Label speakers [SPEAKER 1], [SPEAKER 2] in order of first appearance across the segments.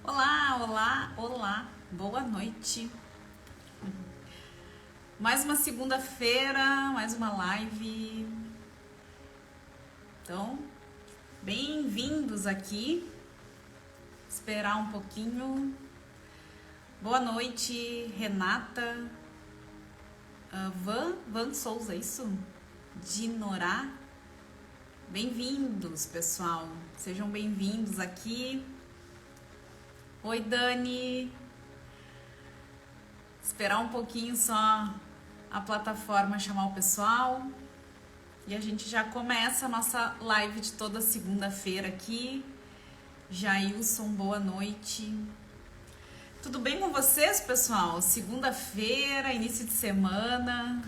[SPEAKER 1] Olá, olá, olá, boa noite. Mais uma segunda-feira, mais uma live. Então, bem-vindos aqui. Esperar um pouquinho. Boa noite, Renata. Van Souza, isso? Dinorá. Bem-vindos, pessoal. Sejam bem-vindos aqui. Oi, Dani. Esperar um pouquinho só a plataforma chamar o pessoal. E a gente já começa a nossa live de toda segunda-feira aqui. Jailson, boa noite. Tudo bem com vocês, pessoal? Segunda-feira, início de semana,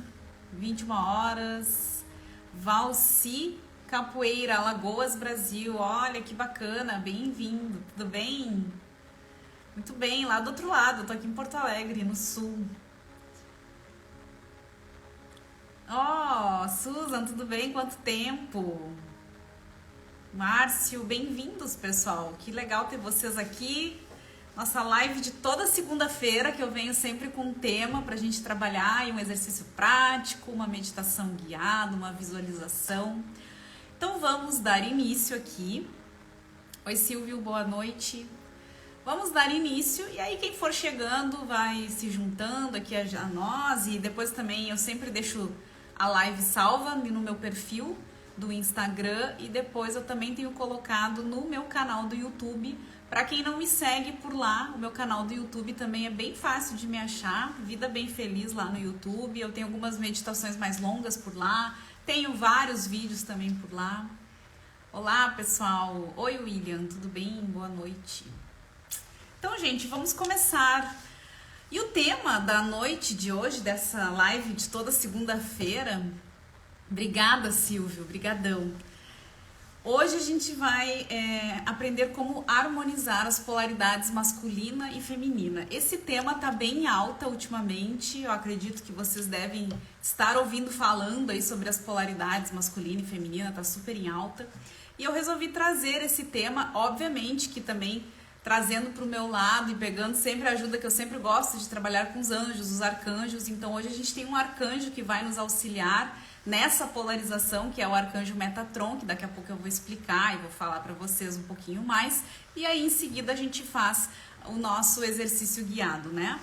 [SPEAKER 1] 21 horas. Valci Capoeira, Alagoas, Brasil. Olha que bacana, bem-vindo. Tudo bem? Muito bem, lá do outro lado, eu tô aqui em Porto Alegre, no sul. Susan, tudo bem? Quanto tempo? Márcio, bem-vindos, pessoal. Que legal ter vocês aqui. Nossa live de toda segunda-feira, que eu venho sempre com um tema pra gente trabalhar, e um exercício prático, uma meditação guiada, uma visualização. Então vamos dar início aqui. Oi, Silvio, boa noite. Vamos dar início, e aí quem for chegando vai se juntando aqui a nós, e depois também eu sempre deixo a live salva no meu perfil do Instagram, e depois eu também tenho colocado no meu canal do YouTube. Para quem não me segue por lá, o meu canal do YouTube também é bem fácil de me achar, Vida Bem Feliz lá no YouTube. Eu tenho algumas meditações mais longas por lá, tenho vários vídeos também por lá. Olá, pessoal. Oi, William, tudo bem? Boa noite. Então, gente, vamos começar. E o tema da noite de hoje, dessa live de toda segunda-feira... Obrigada, Silvio, brigadão. Hoje a gente vai aprender como harmonizar as polaridades masculina e feminina. Esse tema tá bem alta ultimamente, eu acredito que vocês devem estar ouvindo falando aí sobre as polaridades masculina e feminina, tá super em alta. E eu resolvi trazer esse tema, obviamente que também trazendo para o meu lado e pegando sempre a ajuda, que eu sempre gosto de trabalhar com os anjos, os arcanjos. Então hoje a gente tem um arcanjo que vai nos auxiliar nessa polarização, que é o arcanjo Metatron, que daqui a pouco eu vou explicar e vou falar para vocês um pouquinho mais. E aí em seguida a gente faz o nosso exercício guiado, né?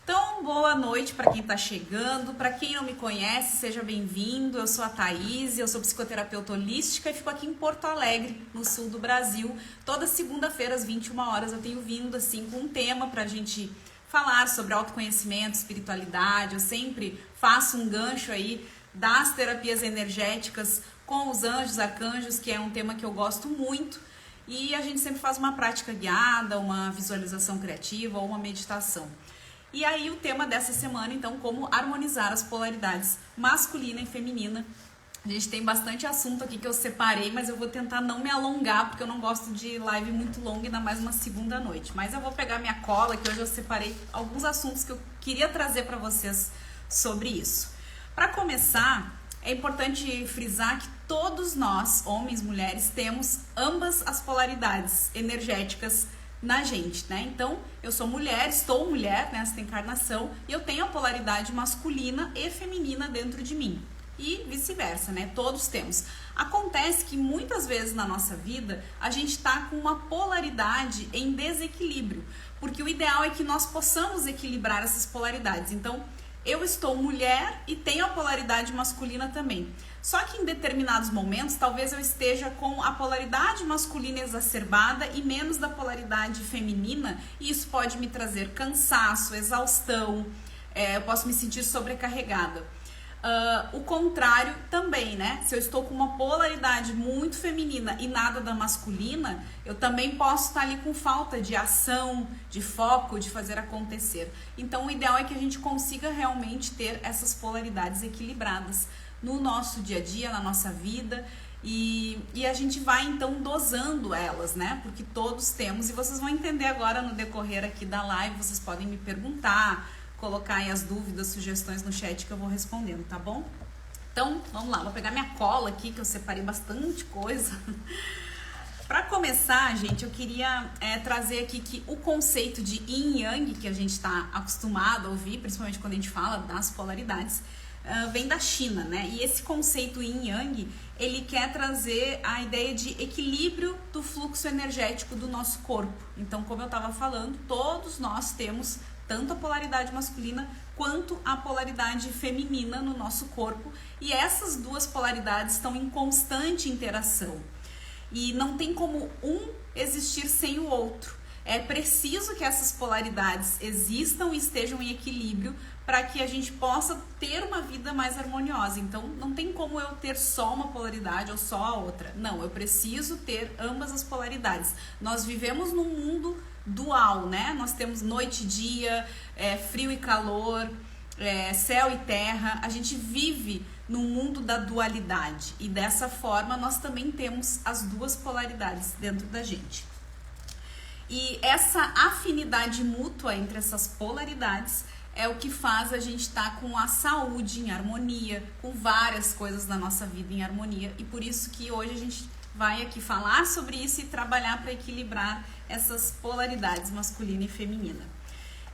[SPEAKER 1] Então, boa noite para quem está chegando. Para quem não me conhece, seja bem-vindo. Eu sou a Thaís, eu sou psicoterapeuta holística e fico aqui em Porto Alegre, no sul do Brasil. Toda segunda-feira, às 21 horas, eu tenho vindo assim com um tema para a gente falar sobre autoconhecimento, espiritualidade. Eu sempre faço um gancho aí das terapias energéticas com os anjos, arcanjos, que é um tema que eu gosto muito. E a gente sempre faz uma prática guiada, uma visualização criativa ou uma meditação. E aí o tema dessa semana, então, como harmonizar as polaridades masculina e feminina. A gente tem bastante assunto aqui que eu separei, mas eu vou tentar não me alongar, porque eu não gosto de live muito longa, ainda mais uma segunda noite. Mas eu vou pegar minha cola, que hoje eu separei alguns assuntos que eu queria trazer para vocês sobre isso. Para começar, é importante frisar que todos nós, homens, mulheres, temos ambas as polaridades energéticas na gente, né? Então, eu sou mulher, estou mulher nessa encarnação, e eu tenho a polaridade masculina e feminina dentro de mim. E vice-versa, né? Todos temos. Acontece que muitas vezes na nossa vida a gente está com uma polaridade em desequilíbrio, porque o ideal é que nós possamos equilibrar essas polaridades. Então, eu estou mulher e tenho a polaridade masculina também. Só que em determinados momentos, talvez eu esteja com a polaridade masculina exacerbada e menos da polaridade feminina, e isso pode me trazer cansaço, exaustão, eu posso me sentir sobrecarregada. O contrário também, né? Se eu estou com uma polaridade muito feminina e nada da masculina, eu também posso estar ali com falta de ação, de foco, de fazer acontecer. Então o ideal é que a gente consiga realmente ter essas polaridades equilibradas no nosso dia a dia, na nossa vida, e a gente vai então dosando elas, né? Porque todos temos, e vocês vão entender agora no decorrer aqui da live. Vocês podem me perguntar, colocar aí as dúvidas, sugestões no chat que eu vou respondendo, tá bom? Então, vamos lá, vou pegar minha cola aqui, que eu separei bastante coisa. Para começar, gente, eu queria trazer aqui que o conceito de Yin e Yang, que a gente está acostumado a ouvir, principalmente quando a gente fala das polaridades, vem da China, né? E esse conceito Yin e Yang, ele quer trazer a ideia de equilíbrio do fluxo energético do nosso corpo. Então, como eu estava falando, todos nós temos tanto a polaridade masculina quanto a polaridade feminina no nosso corpo, e essas duas polaridades estão em constante interação. E não tem como um existir sem o outro. É preciso que essas polaridades existam e estejam em equilíbrio para que a gente possa ter uma vida mais harmoniosa. Então, não tem como eu ter só uma polaridade ou só a outra. Não, eu preciso ter ambas as polaridades. Nós vivemos num mundo dual, né? Nós temos noite e dia, frio e calor, céu e terra. A gente vive no mundo da dualidade e dessa forma nós também temos as duas polaridades dentro da gente. E essa afinidade mútua entre essas polaridades é o que faz a gente estar com a saúde em harmonia, com várias coisas da nossa vida em harmonia, e por isso que hoje a gente vai aqui falar sobre isso e trabalhar para equilibrar essas polaridades masculina e feminina.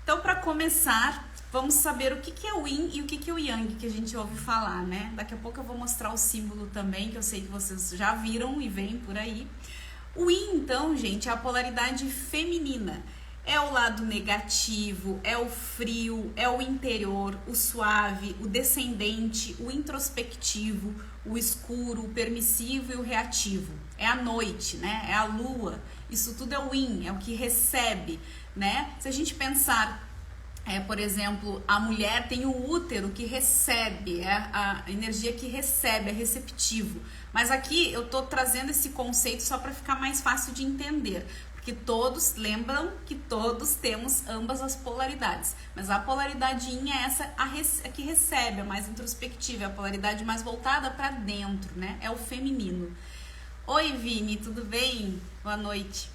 [SPEAKER 1] Então, para começar, vamos saber o que é o Yin e o que é o Yang, que a gente ouve falar, né? Daqui a pouco eu vou mostrar o símbolo também, que eu sei que vocês já viram e veem por aí. O Yin, então, gente, é a polaridade feminina. É o lado negativo, é o frio, é o interior, o suave, o descendente, o introspectivo, o escuro, o permissivo e o reativo. É a noite, né? É a lua. Isso tudo é o Yin, é o que recebe, né? Se a gente pensar, por exemplo, a mulher tem o útero que recebe, é a energia que recebe, é receptivo. Mas aqui eu tô trazendo esse conceito só para ficar mais fácil de entender. Porque todos lembram que todos temos ambas as polaridades, mas a polaridade Yin é essa a que recebe, a mais introspectiva, é a polaridade mais voltada para dentro, né? É o feminino. Oi, Vini, tudo bem? Boa noite.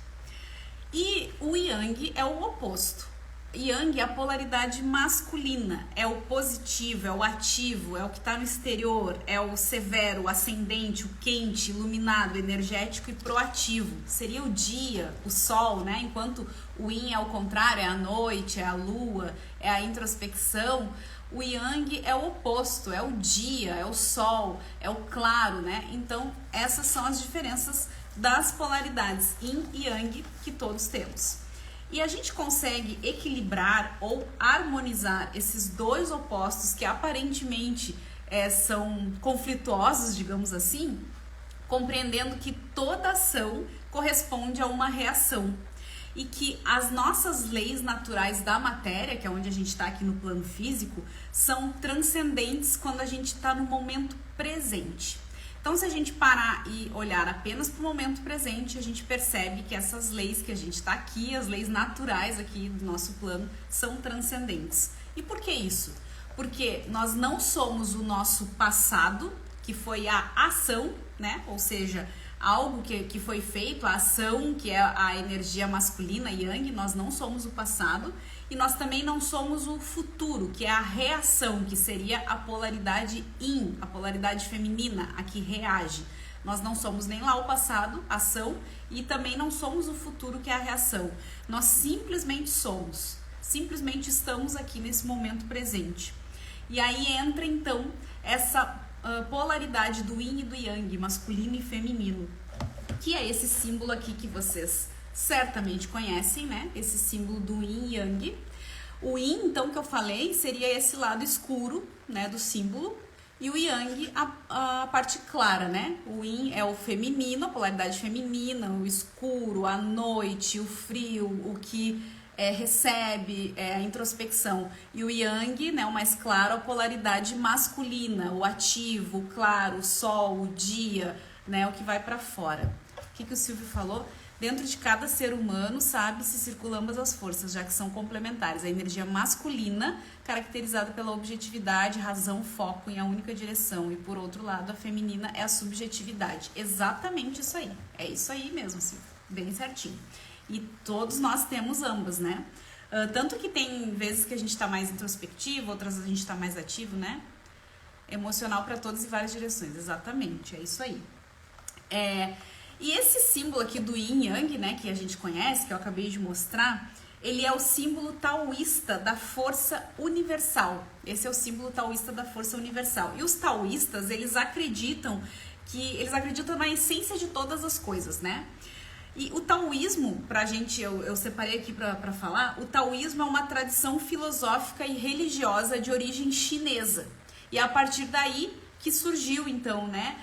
[SPEAKER 1] E o Yang é o oposto. Yang é a polaridade masculina, é o positivo, é o ativo, é o que está no exterior, é o severo, o ascendente, o quente, iluminado, energético e proativo. Seria o dia, o sol, né? Enquanto o Yin é o contrário, é a noite, é a lua, é a introspecção. O Yang é o oposto, é o dia, é o sol, é o claro, né? Então, essas são as diferenças das polaridades Yin e Yang que todos temos. E a gente consegue equilibrar ou harmonizar esses dois opostos que aparentemente são conflituosos, digamos assim, compreendendo que toda ação corresponde a uma reação e que as nossas leis naturais da matéria, que é onde a gente está aqui no plano físico, são transcendentes quando a gente está no momento presente. Então, se a gente parar e olhar apenas para o momento presente, a gente percebe que essas leis que a gente está aqui, as leis naturais aqui do nosso plano, são transcendentes. E por que isso? Porque nós não somos o nosso passado, que foi a ação, né? Ou seja, algo que foi feito, a ação, que é a energia masculina, Yang, nós não somos o passado. E nós também não somos o futuro, que é a reação, que seria a polaridade Yin, a polaridade feminina, a que reage. Nós não somos nem lá o passado, ação, e também não somos o futuro, que é a reação. Nós simplesmente somos, simplesmente estamos aqui nesse momento presente. E aí entra então essa polaridade do Yin e do Yang, masculino e feminino, que é esse símbolo aqui que vocês certamente conhecem, né? Esse símbolo do Yin e Yang. O Yin, então, que eu falei, seria esse lado escuro, né, do símbolo, e o Yang, a parte clara, né? O Yin é o feminino, a polaridade feminina, o escuro, a noite, o frio, o que recebe, a introspecção. E o Yang, né, o mais claro, a polaridade masculina, o ativo, o claro, o sol, o dia, né, o que vai para fora. O que o Silvio falou? Dentro de cada ser humano, sabe-se, circulam ambas as forças, já que são complementares. A energia masculina, caracterizada pela objetividade, razão, foco em a única direção. E, por outro lado, a feminina é a subjetividade. Exatamente isso aí. É isso aí mesmo, Silvio. Bem certinho. E todos nós temos ambas, né? Tanto que tem vezes que a gente está mais introspectivo, outras a gente está mais ativo, né? Emocional para todas e várias direções. Exatamente, é isso aí. E esse símbolo aqui do Yin Yang, né, que a gente conhece, que eu acabei de mostrar, ele é o símbolo taoísta da força universal. Esse é o símbolo taoísta da força universal. E os taoístas, eles acreditam na essência de todas as coisas, né? E o taoísmo, pra gente, eu separei aqui pra falar, o taoísmo é uma tradição filosófica e religiosa de origem chinesa. E é a partir daí que surgiu, então, né,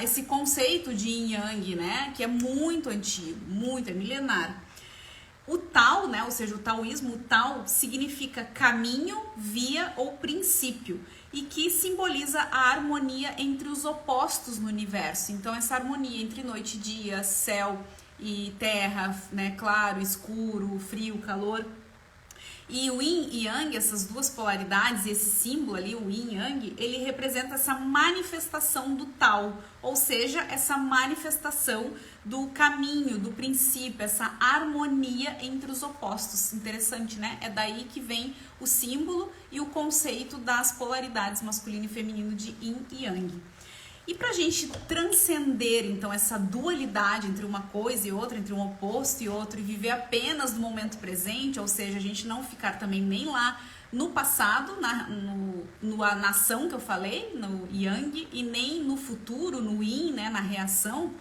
[SPEAKER 1] esse conceito de Yin Yang, né, que é muito antigo, é milenar. O Tao, né, ou seja, o taoísmo, o Tao significa caminho, via ou princípio, e que simboliza a harmonia entre os opostos no universo. Então, essa harmonia entre noite e dia, céu e terra, né, claro, escuro, frio, calor. E o Yin e Yang, essas duas polaridades, esse símbolo ali, o Yin e Yang, ele representa essa manifestação do Tao, ou seja, essa manifestação do caminho, do princípio, essa harmonia entre os opostos. Interessante, né? É daí que vem o símbolo e o conceito das polaridades masculino e feminino de Yin e Yang. E para a gente transcender, então, essa dualidade entre uma coisa e outra, entre um oposto e outro, e viver apenas no momento presente, ou seja, a gente não ficar também nem lá no passado, na ação que eu falei, no Yang, e nem no futuro, no Yin, né, na reação,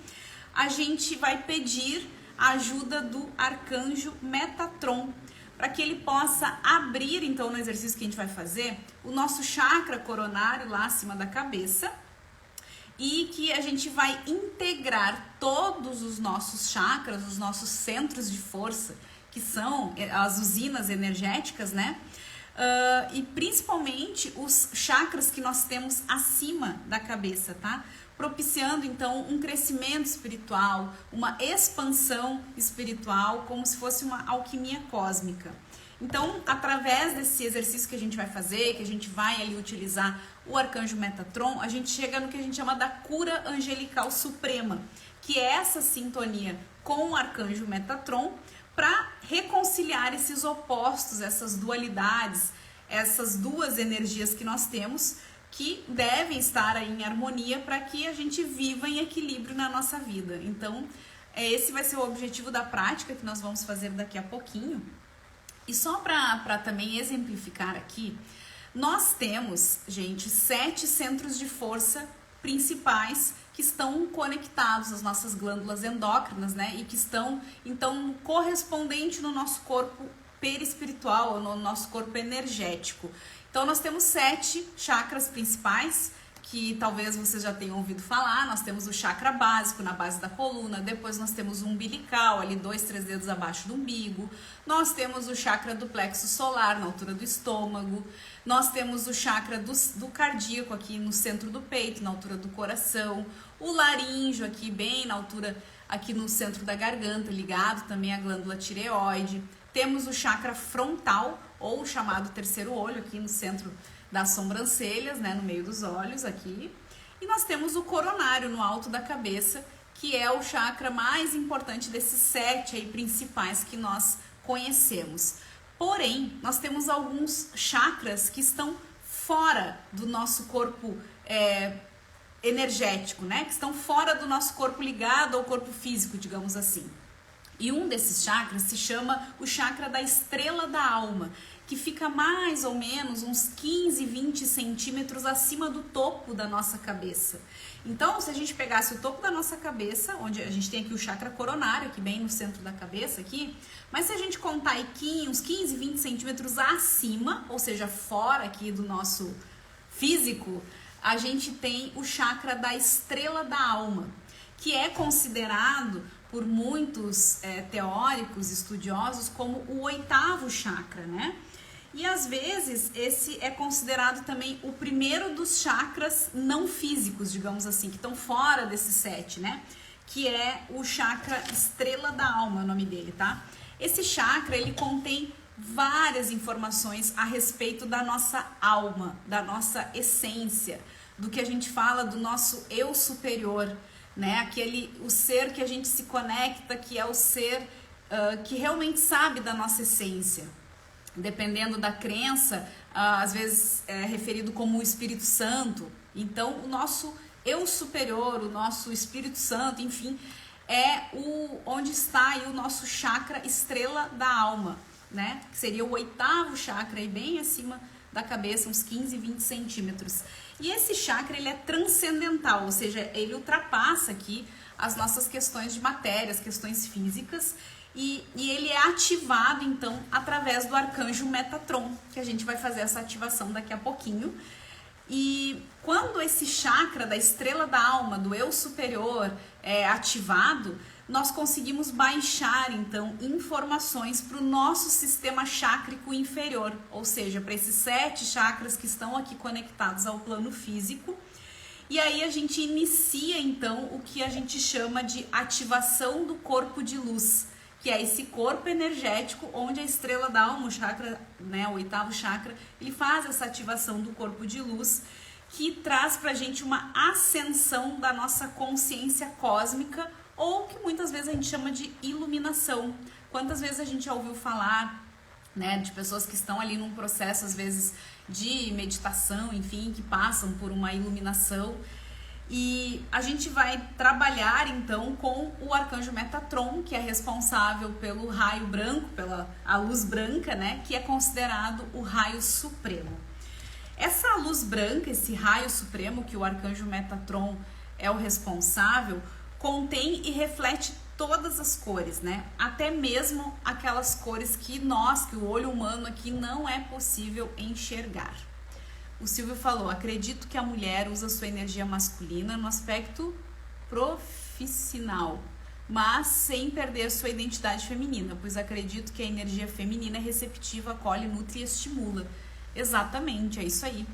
[SPEAKER 1] a gente vai pedir a ajuda do arcanjo Metatron, para que ele possa abrir, então, no exercício que a gente vai fazer, o nosso chakra coronário lá acima da cabeça, e que a gente vai integrar todos os nossos chakras, os nossos centros de força, que são as usinas energéticas, né? E principalmente os chakras que nós temos acima da cabeça, tá? Propiciando, então, um crescimento espiritual, uma expansão espiritual, como se fosse uma alquimia cósmica. Então, através desse exercício que a gente vai fazer, que a gente vai ali utilizar o arcanjo Metatron, a gente chega no que a gente chama da cura angelical suprema, que é essa sintonia com o arcanjo Metatron para reconciliar esses opostos, essas dualidades, essas duas energias que nós temos, que devem estar aí em harmonia para que a gente viva em equilíbrio na nossa vida. Então, esse vai ser o objetivo da prática que nós vamos fazer daqui a pouquinho. E só para também exemplificar aqui, nós temos, gente, 7 centros de força principais que estão conectados às nossas glândulas endócrinas, né? E que estão, então, correspondente no nosso corpo perispiritual, no nosso corpo energético. Então, nós temos 7 chakras principais, que talvez vocês já tenham ouvido falar. Nós temos o chakra básico na base da coluna, depois nós temos o umbilical, ali 2, 3 dedos abaixo do umbigo. Nós temos o chakra do plexo solar, na altura do estômago. Nós temos o chakra do cardíaco, aqui no centro do peito, na altura do coração. O laríngeo, aqui bem na altura, aqui no centro da garganta, ligado também à glândula tireoide. Temos o chakra frontal, ou chamado terceiro olho, aqui no centro das sobrancelhas, né, no meio dos olhos aqui. E nós temos o coronário no alto da cabeça, que é o chakra mais importante desses 7 aí principais que nós conhecemos. Porém, nós temos alguns chakras que estão fora do nosso corpo energético, né, que estão fora do nosso corpo ligado ao corpo físico, digamos assim. E um desses chakras se chama o chakra da estrela da alma, que fica mais ou menos uns 15, 20 centímetros acima do topo da nossa cabeça. Então, se a gente pegasse o topo da nossa cabeça, onde a gente tem aqui o chakra coronário, aqui bem no centro da cabeça aqui, mas se a gente contar aqui uns 15, 20 centímetros acima, ou seja, fora aqui do nosso físico, a gente tem o chakra da estrela da alma, que é considerado por muitos teóricos, estudiosos, como o 8º chakra, né? E às vezes esse é considerado também o primeiro dos chakras não físicos, digamos assim, que estão fora desses 7, né? Que é o chakra estrela da alma, o nome dele, tá? Esse chakra, ele contém várias informações a respeito da nossa alma, da nossa essência, do que a gente fala do nosso eu superior, né? O ser que a gente se conecta, que é o ser que realmente sabe da nossa essência. Dependendo da crença, às vezes é referido como o Espírito Santo. Então, o nosso eu superior, o nosso Espírito Santo, enfim, é onde está aí o nosso chakra estrela da alma, né? Que seria o 8º chakra, aí bem acima da cabeça, uns 15, 20 centímetros. E esse chakra, ele é transcendental, ou seja, ele ultrapassa aqui as nossas questões de matéria, as questões físicas, e ele é ativado, então, através do arcanjo Metatron, que a gente vai fazer essa ativação daqui a pouquinho. E quando esse chakra da estrela da alma, do eu superior, é ativado, nós conseguimos baixar, então, informações para o nosso sistema chácrico inferior, ou seja, para esses 7 chakras que estão aqui conectados ao plano físico. E aí a gente inicia, então, o que a gente chama de ativação do corpo de luz, que é esse corpo energético onde a estrela da alma, o chakra, né, o 8º chakra, ele faz essa ativação do corpo de luz, que traz pra gente uma ascensão da nossa consciência cósmica, ou que muitas vezes a gente chama de iluminação. Quantas vezes a gente já ouviu falar, né, de pessoas que estão ali num processo, às vezes, de meditação, enfim, que passam por uma iluminação. E a gente vai trabalhar, então, com o arcanjo Metatron, que é responsável pelo raio branco, pela a luz branca, né, que é considerado o raio supremo. Essa luz branca, esse raio supremo, que o arcanjo Metatron é o responsável, contém e reflete todas as cores, né? Até mesmo aquelas cores que o olho humano aqui não é possível enxergar. O Silvio falou, acredito que a mulher usa sua energia masculina no aspecto profissional, mas sem perder sua identidade feminina, pois acredito que a energia feminina é receptiva, acolhe, nutre e estimula. Exatamente, é isso aí.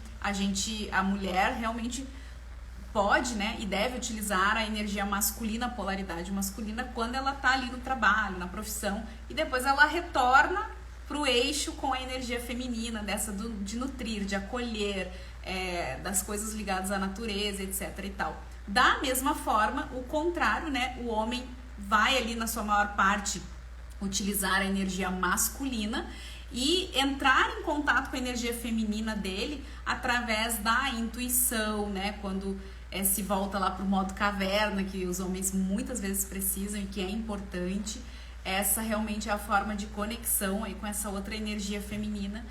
[SPEAKER 1] A mulher realmente pode, né, e deve utilizar a energia masculina, a polaridade masculina, quando ela tá ali no trabalho, na profissão, e depois ela retorna pro eixo com a energia feminina, de nutrir, de acolher, das coisas ligadas à natureza, etc e tal. Da mesma forma, o contrário, né, o homem vai ali na sua maior parte utilizar a energia masculina e entrar em contato com a energia feminina dele através da intuição, né, quando se volta lá pro modo caverna, que os homens muitas vezes precisam e que é importante. Essa realmente é a forma de conexão aí com essa outra energia feminina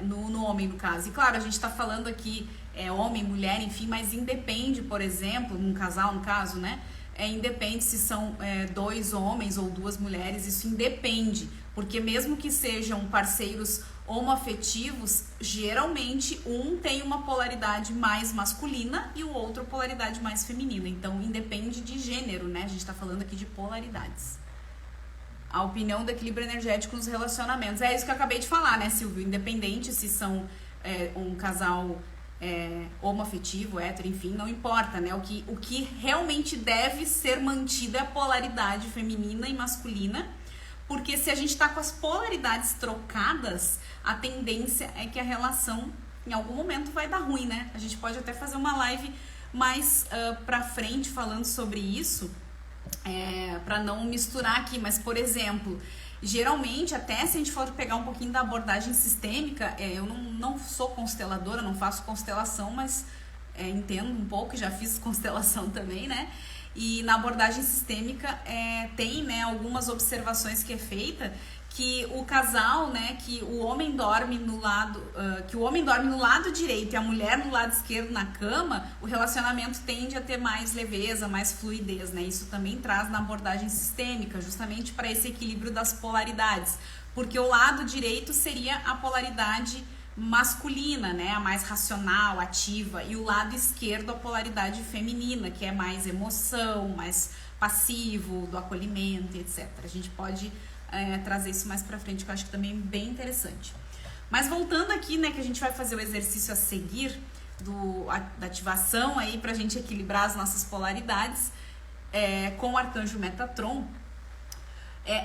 [SPEAKER 1] no homem, no caso. E claro, a gente está falando aqui homem, mulher, enfim, mas independe, por exemplo, num casal, no caso, né? Independe se são 2 homens ou 2 mulheres, isso independe, porque mesmo que sejam parceiros homoafetivos, geralmente um tem uma polaridade mais masculina e o outro polaridade mais feminina, então independe de gênero, né? A gente está falando aqui de polaridades. A opinião do equilíbrio energético nos relacionamentos, é isso que eu acabei de falar, né, Silvio? Independente se são um casal homoafetivo, hétero, enfim, não importa, né? O que realmente deve ser mantida é a polaridade feminina e masculina, porque se a gente tá com as polaridades trocadas, a tendência é que a relação em algum momento vai dar ruim, né? A gente pode até fazer uma live mais pra frente falando sobre isso, para não misturar aqui, mas por exemplo, geralmente, até se a gente for pegar um pouquinho da abordagem sistêmica, eu não sou consteladora, não faço constelação, mas entendo um pouco, já fiz constelação também, né? E na abordagem sistêmica tem, né, algumas observações que é feita que o casal, né, que o homem dorme no lado direito e a mulher no lado esquerdo na cama, o relacionamento tende a ter mais leveza, mais fluidez, né? Isso também traz na abordagem sistêmica, justamente para esse equilíbrio das polaridades, porque o lado direito seria a polaridade masculina, né, a mais racional, ativa, e o lado esquerdo a polaridade feminina, que é mais emoção, mais passivo, do acolhimento, etc. A gente pode trazer isso mais pra frente, que eu acho que também é bem interessante. Mas voltando aqui, né, que a gente vai fazer o exercício a seguir da ativação aí pra gente equilibrar as nossas polaridades com o arcanjo Metatron.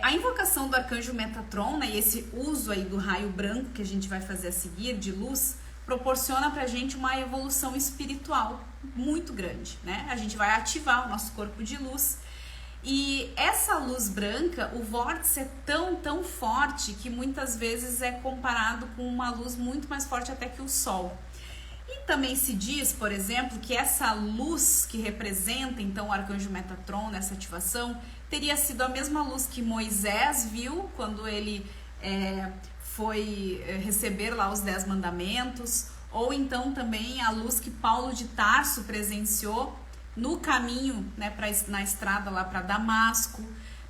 [SPEAKER 1] A invocação do arcanjo Metatron, né, e esse uso aí do raio branco que a gente vai fazer a seguir, de luz, proporciona pra gente uma evolução espiritual muito grande, né? A gente vai ativar o nosso corpo de luz. E essa luz branca, o vórtice é tão forte que muitas vezes é comparado com uma luz muito mais forte até que o Sol. E também se diz, por exemplo, que essa luz que representa então o arcanjo Metatron nessa ativação teria sido a mesma luz que Moisés viu quando ele foi receber lá os 10 mandamentos, ou então também a luz que Paulo de Tarso presenciou no caminho, né, na estrada lá para Damasco.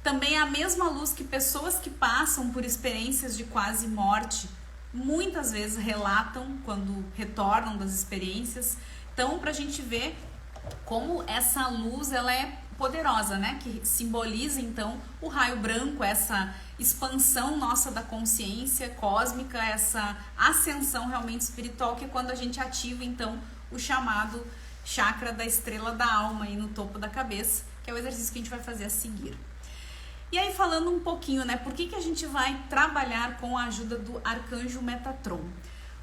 [SPEAKER 1] Também a mesma luz que pessoas que passam por experiências de quase morte muitas vezes relatam quando retornam das experiências. Então, para a gente ver como essa luz ela é poderosa, né? Que simboliza então o raio branco, essa expansão nossa da consciência cósmica, essa ascensão realmente espiritual, que é quando a gente ativa então o chamado chakra da estrela da alma aí no topo da cabeça, que é o exercício que a gente vai fazer a seguir. E aí, falando um pouquinho, né, por que a gente vai trabalhar com a ajuda do arcanjo Metatron?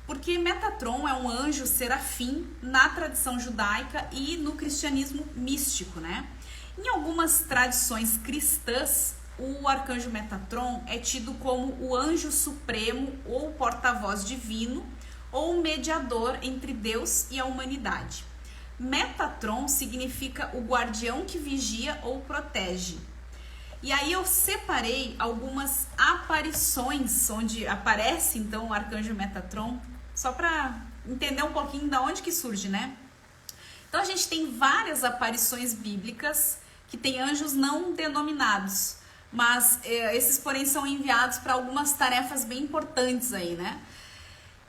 [SPEAKER 1] Porque Metatron é um anjo serafim na tradição judaica e no cristianismo místico, né? Em algumas tradições cristãs, o arcanjo Metatron é tido como o anjo supremo ou porta-voz divino ou mediador entre Deus e a humanidade. Metatron significa o guardião que vigia ou protege. E aí eu separei algumas aparições onde aparece então o arcanjo Metatron, só para entender um pouquinho da onde que surge, né? Então a gente tem várias aparições bíblicas que tem anjos não denominados, mas esses porém são enviados para algumas tarefas bem importantes aí, né?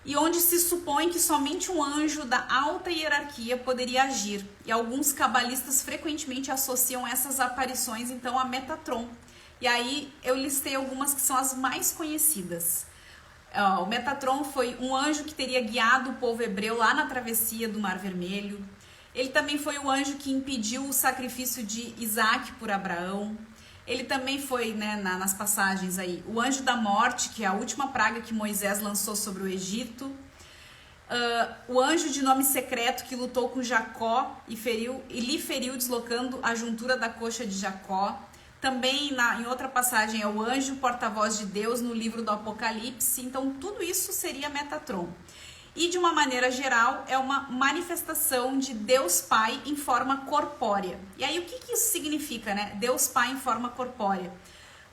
[SPEAKER 1] E onde se supõe que somente um anjo da alta hierarquia poderia agir. E alguns cabalistas frequentemente associam essas aparições então a Metatron. E aí eu listei algumas que são as mais conhecidas. O Metatron foi um anjo que teria guiado o povo hebreu lá na travessia do Mar Vermelho. Ele também foi o anjo que impediu o sacrifício de Isaac por Abraão. Ele também foi, né, nas passagens aí, o anjo da morte, que é a última praga que Moisés lançou sobre o Egito. O anjo de nome secreto que lutou com Jacó e lhe feriu deslocando a juntura da coxa de Jacó. Também em outra passagem é o anjo porta-voz de Deus no livro do Apocalipse. Então tudo isso seria Metatron. E de uma maneira geral é uma manifestação de Deus Pai em forma corpórea. E aí o que isso significa, né? Deus Pai em forma corpórea.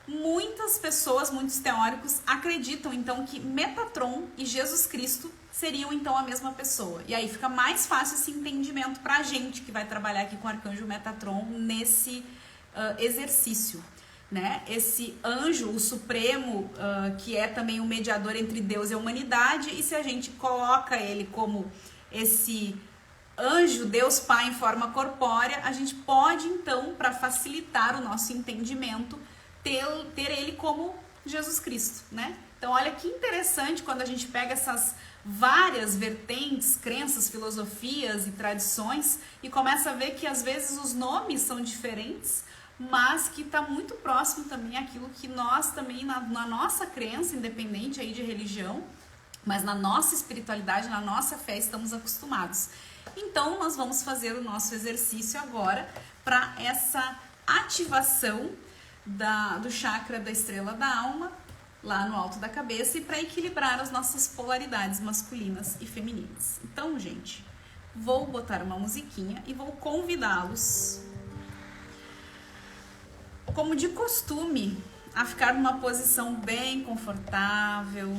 [SPEAKER 1] Muitas pessoas, muitos teóricos acreditam então que Metatron e Jesus Cristo seriam então a mesma pessoa. E aí fica mais fácil esse entendimento para a gente que vai trabalhar aqui com o arcanjo Metatron nesse exercício. Né? Esse anjo, o supremo, que é também o mediador entre Deus e a humanidade, e se a gente coloca ele como esse anjo, Deus Pai em forma corpórea, a gente pode então, para facilitar o nosso entendimento, ter ele como Jesus Cristo, né? Então olha que interessante quando a gente pega essas várias vertentes, crenças, filosofias e tradições e começa a ver que às vezes os nomes são diferentes, mas que está muito próximo também àquilo que nós também, na nossa crença, independente aí de religião, mas na nossa espiritualidade, na nossa fé, estamos acostumados. Então, nós vamos fazer o nosso exercício agora para essa ativação do chakra da estrela da alma, lá no alto da cabeça, e para equilibrar as nossas polaridades masculinas e femininas. Então, gente, vou botar uma musiquinha e vou convidá-los, como de costume, a ficar numa posição bem confortável.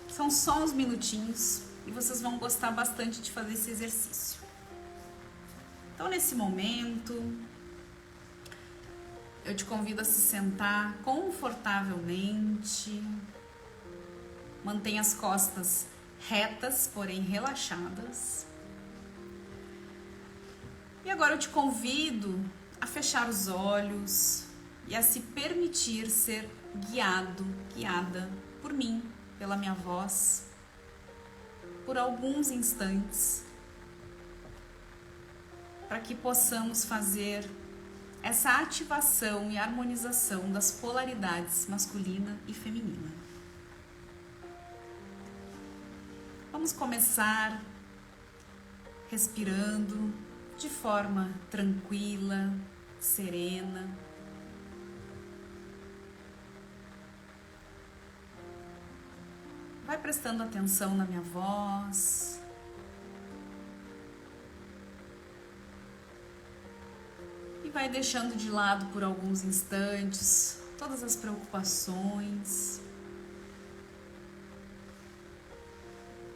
[SPEAKER 1] São só uns minutinhos e vocês vão gostar bastante de fazer esse exercício. Então, nesse momento, eu te convido a se sentar confortavelmente. Mantenha as costas retas, porém relaxadas. E agora eu te convido a fechar os olhos e a se permitir ser guiada por mim, pela minha voz, por alguns instantes, para que possamos fazer essa ativação e harmonização das polaridades masculina e feminina. Vamos começar respirando de forma tranquila, serena. Vai prestando atenção na minha voz, vai deixando de lado por alguns instantes todas as preocupações.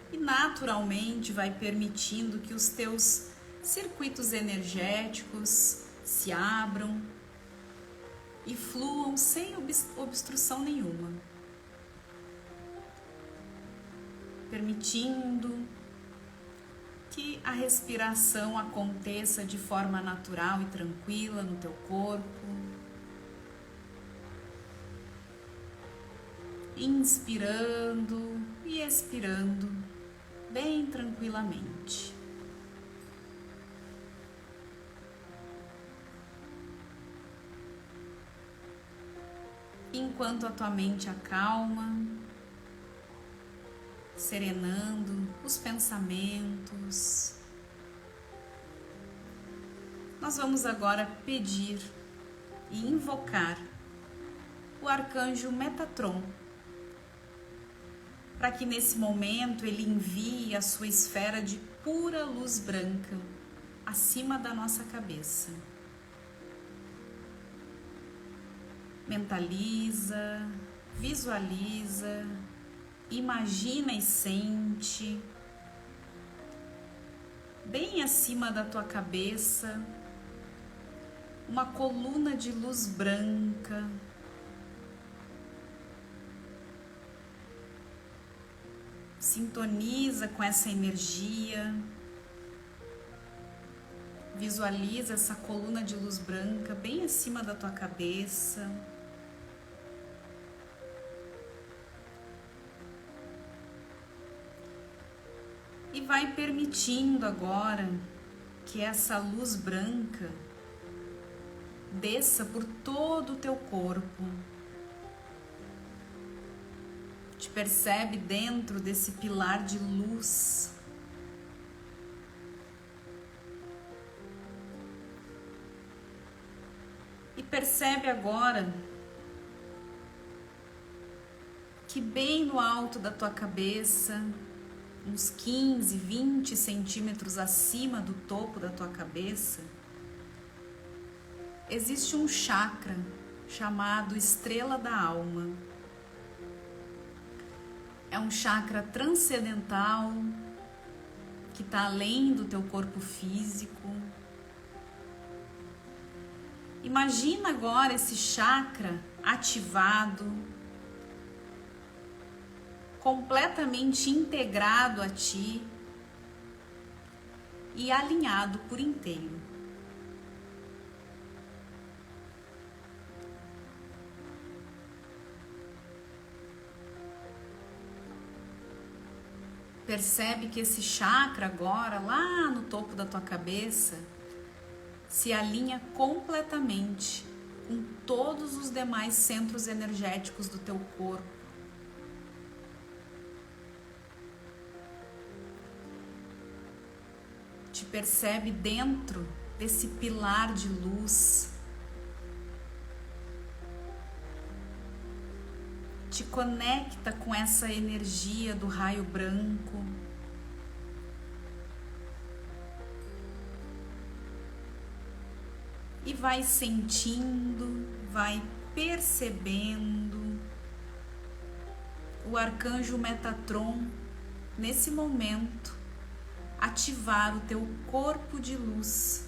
[SPEAKER 1] E naturalmente vai permitindo que os teus circuitos energéticos se abram e fluam sem obstrução nenhuma, permitindo que a respiração aconteça de forma natural e tranquila no teu corpo. Inspirando e expirando bem tranquilamente. Enquanto a tua mente acalma, serenando os pensamentos, nós vamos agora pedir e invocar o arcanjo Metatron, para que nesse momento ele envie a sua esfera de pura luz branca acima da nossa cabeça. Mentaliza, visualiza, imagina e sente, bem acima da tua cabeça, uma coluna de luz branca. Sintoniza com essa energia, visualiza essa coluna de luz branca bem acima da tua cabeça. E vai permitindo agora que essa luz branca desça por todo o teu corpo. Te percebe dentro desse pilar de luz. E percebe agora que bem no alto da tua cabeça, uns 15, 20 centímetros acima do topo da tua cabeça, existe um chakra chamado Estrela da Alma. É um chakra transcendental que está além do teu corpo físico. Imagina agora esse chakra ativado, completamente integrado a ti e alinhado por inteiro. Percebe que esse chakra agora, lá no topo da tua cabeça, se alinha completamente com todos os demais centros energéticos do teu corpo. Te percebe dentro desse pilar de luz. Te conecta com essa energia do raio branco. E vai sentindo, vai percebendo o arcanjo Metatron nesse momento ativar o teu corpo de luz,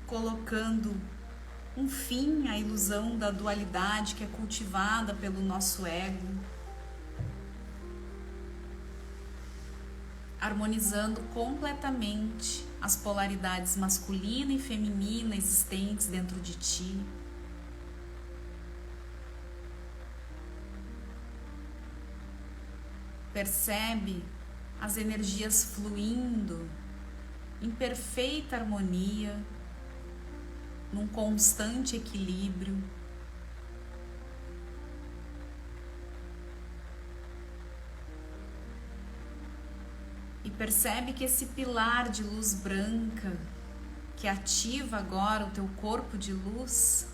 [SPEAKER 1] colocando um fim à ilusão da dualidade que é cultivada pelo nosso ego, harmonizando completamente as polaridades masculina e feminina existentes dentro de ti. Percebe as energias fluindo em perfeita harmonia, num constante equilíbrio. E percebe que esse pilar de luz branca, que ativa agora o teu corpo de luz,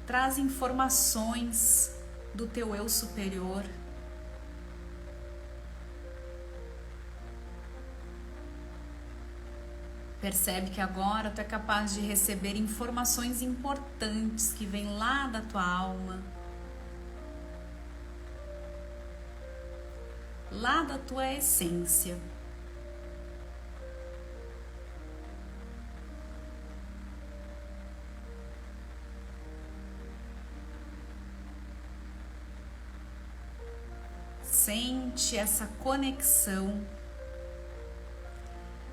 [SPEAKER 1] traz informações do teu eu superior. Percebe que agora tu é capaz de receber informações importantes que vêm lá da tua alma, lá da tua essência. Sente essa conexão,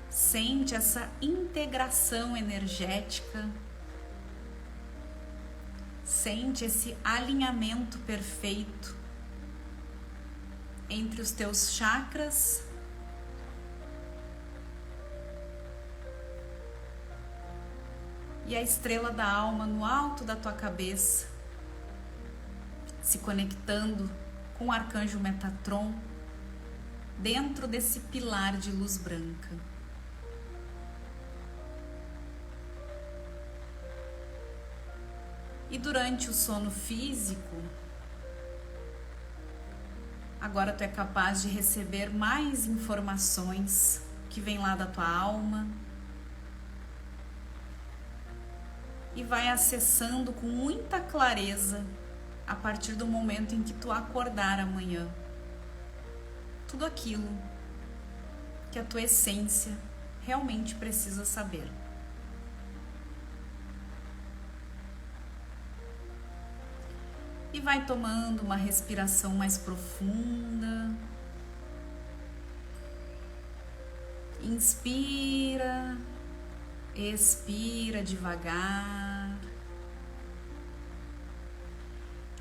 [SPEAKER 1] sente essa integração energética, sente esse alinhamento perfeito entre os teus chakras e a estrela da alma no alto da tua cabeça, se conectando com o arcanjo Metatron dentro desse pilar de luz branca. E durante o sono físico, agora tu é capaz de receber mais informações que vêm lá da tua alma e vai acessando com muita clareza a partir do momento em que tu acordar amanhã tudo aquilo que a tua essência realmente precisa saber. E vai tomando uma respiração mais profunda. Inspira, expira devagar.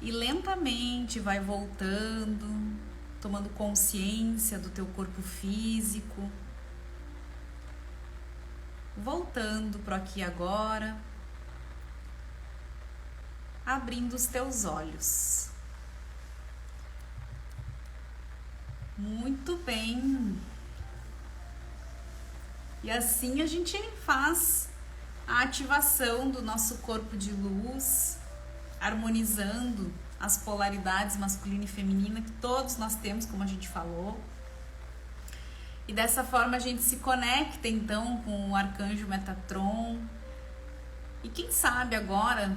[SPEAKER 1] E lentamente vai voltando, tomando consciência do teu corpo físico. Voltando pro aqui e agora. Abrindo os teus olhos. Muito bem. E assim a gente faz a ativação do nosso corpo de luz, harmonizando as polaridades masculina e feminina que todos nós temos, como a gente falou. E dessa forma a gente se conecta então com o arcanjo Metatron. E quem sabe agora,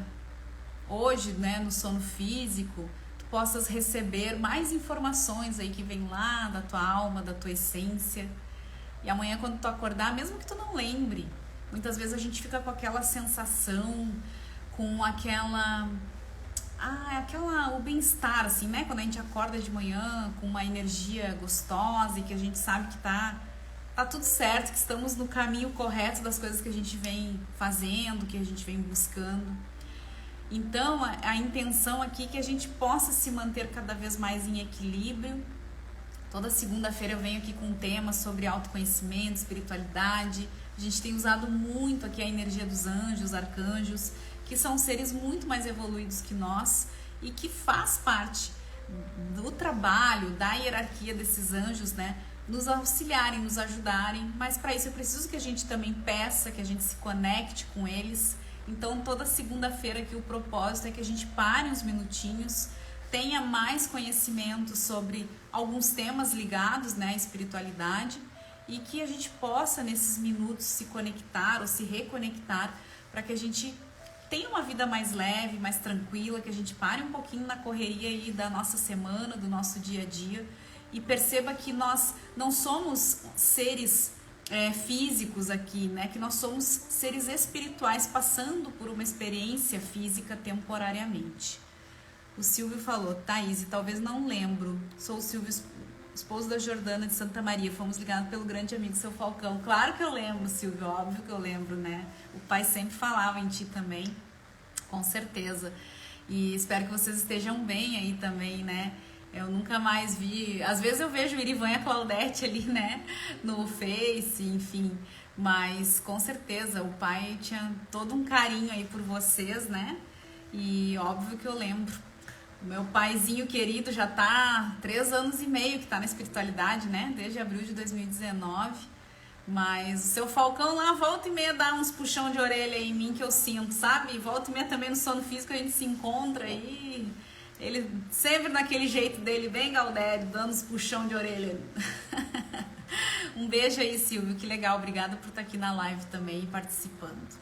[SPEAKER 1] hoje, né, no sono físico, tu possas receber mais informações aí que vem lá da tua alma, da tua essência. E amanhã quando tu acordar, mesmo que tu não lembre, muitas vezes a gente fica com aquela sensação, com o bem-estar, assim, né? Quando a gente acorda de manhã com uma energia gostosa e que a gente sabe que tá tudo certo, que estamos no caminho correto das coisas que a gente vem fazendo, que a gente vem buscando. Então, a intenção aqui é que a gente possa se manter cada vez mais em equilíbrio. Toda segunda-feira eu venho aqui com um tema sobre autoconhecimento, espiritualidade. A gente tem usado muito aqui a energia dos anjos, arcanjos, que são seres muito mais evoluídos que nós e que faz parte do trabalho, da hierarquia desses anjos, né? Nos auxiliarem, nos ajudarem. Mas para isso eu preciso que a gente também peça, que a gente se conecte com eles. Então, toda segunda-feira aqui o propósito é que a gente pare uns minutinhos, tenha mais conhecimento sobre alguns temas ligados, né, à espiritualidade e que a gente possa, nesses minutos, se conectar ou se reconectar para que a gente tenha uma vida mais leve, mais tranquila, que a gente pare um pouquinho na correria aí da nossa semana, do nosso dia a dia e perceba que nós não somos seres físicos aqui, né? Que nós somos seres espirituais passando por uma experiência física temporariamente. O Silvio falou, Thaís, talvez não lembro, sou o Silvio, esposo da Jordana de Santa Maria, fomos ligados pelo grande amigo seu Falcão. Claro que eu lembro, Silvio, óbvio que eu lembro, né? O pai sempre falava em ti também, com certeza. E espero que vocês estejam bem aí também, né? Eu nunca mais vi, às vezes eu vejo o Irivan e a Claudete ali, né, no Face, enfim, mas com certeza o pai tinha todo um carinho aí por vocês, né, e óbvio que eu lembro. O meu paizinho querido já tá 3 anos e meio que tá na espiritualidade, né, desde abril de 2019, mas o seu Falcão lá volta e meia dá uns puxão de orelha em mim que eu sinto, sabe, e volta e meia também no sono físico a gente se encontra aí. Ele sempre naquele jeito dele, bem Galdério, dando uns puxão de orelha. Um beijo aí, Silvio, que legal, obrigada por estar aqui na live também e participando.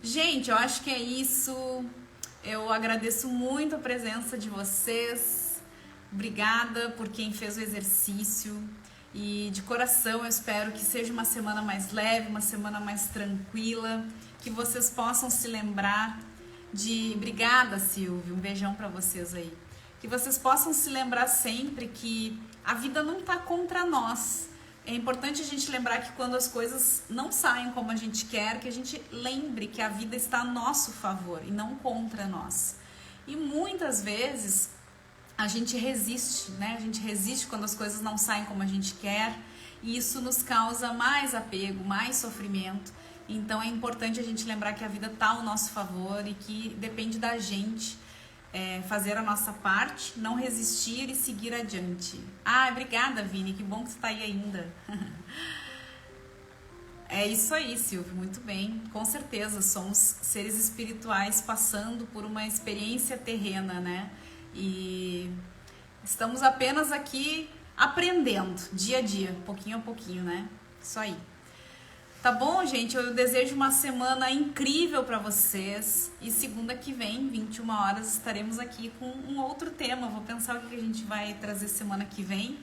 [SPEAKER 1] Gente, eu acho que é isso. Eu agradeço muito a presença de vocês. Obrigada por quem fez o exercício. E de coração eu espero que seja uma semana mais leve, uma semana mais tranquila, que vocês possam se lembrar de... Obrigada, Silvio, um beijão pra vocês aí. Que vocês possam se lembrar sempre que a vida não tá contra nós. É importante a gente lembrar que quando as coisas não saem como a gente quer, que a gente lembre que a vida está a nosso favor e não contra nós. E muitas vezes a gente resiste, né? A gente resiste quando as coisas não saem como a gente quer e isso nos causa mais apego, mais sofrimento. Então é importante a gente lembrar que a vida está ao nosso favor e que depende da gente fazer a nossa parte, não resistir e seguir adiante. Obrigada, Vini, que bom que você está aí ainda. É isso aí, Silvio, muito bem. Com certeza, somos seres espirituais passando por uma experiência terrena, né? E estamos apenas aqui aprendendo, dia a dia, pouquinho a pouquinho, né? Isso aí. Tá bom, gente? Eu desejo uma semana incrível para vocês. E segunda que vem, 21 horas, estaremos aqui com um outro tema. Vou pensar o que a gente vai trazer semana que vem.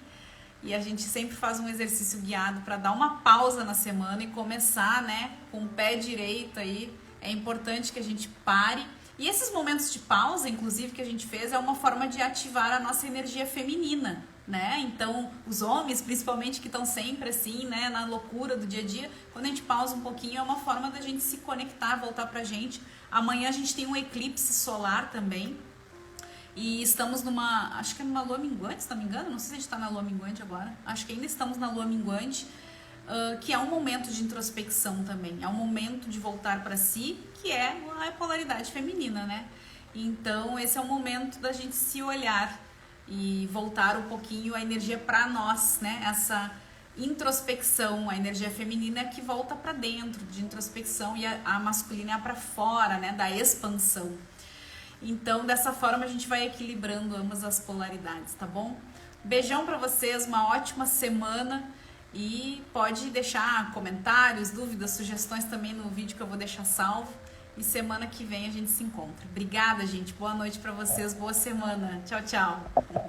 [SPEAKER 1] E a gente sempre faz um exercício guiado para dar uma pausa na semana e começar, né, com o pé direito aí. É importante que a gente pare. E esses momentos de pausa, inclusive, que a gente fez, é uma forma de ativar a nossa energia feminina, né? Então, os homens, principalmente, que estão sempre assim, né, na loucura do dia a dia, quando a gente pausa um pouquinho, é uma forma da gente se conectar, voltar pra gente. Amanhã a gente tem um eclipse solar também. E estamos acho que é numa lua minguante, se não me engano, não sei se a gente está na lua minguante agora, acho que ainda estamos na lua minguante, que é um momento de introspecção também, é um momento de voltar para si, que é a polaridade feminina, né? Então esse é o momento da gente se olhar e voltar um pouquinho a energia para nós, né? Essa introspecção, a energia feminina é que volta para dentro, de introspecção, e a masculina é para fora, né? Da expansão. Então, dessa forma, a gente vai equilibrando ambas as polaridades, tá bom? Beijão pra vocês, uma ótima semana e pode deixar comentários, dúvidas, sugestões também no vídeo que eu vou deixar salvo. E semana que vem a gente se encontra. Obrigada, gente. Boa noite pra vocês, boa semana. Tchau, tchau.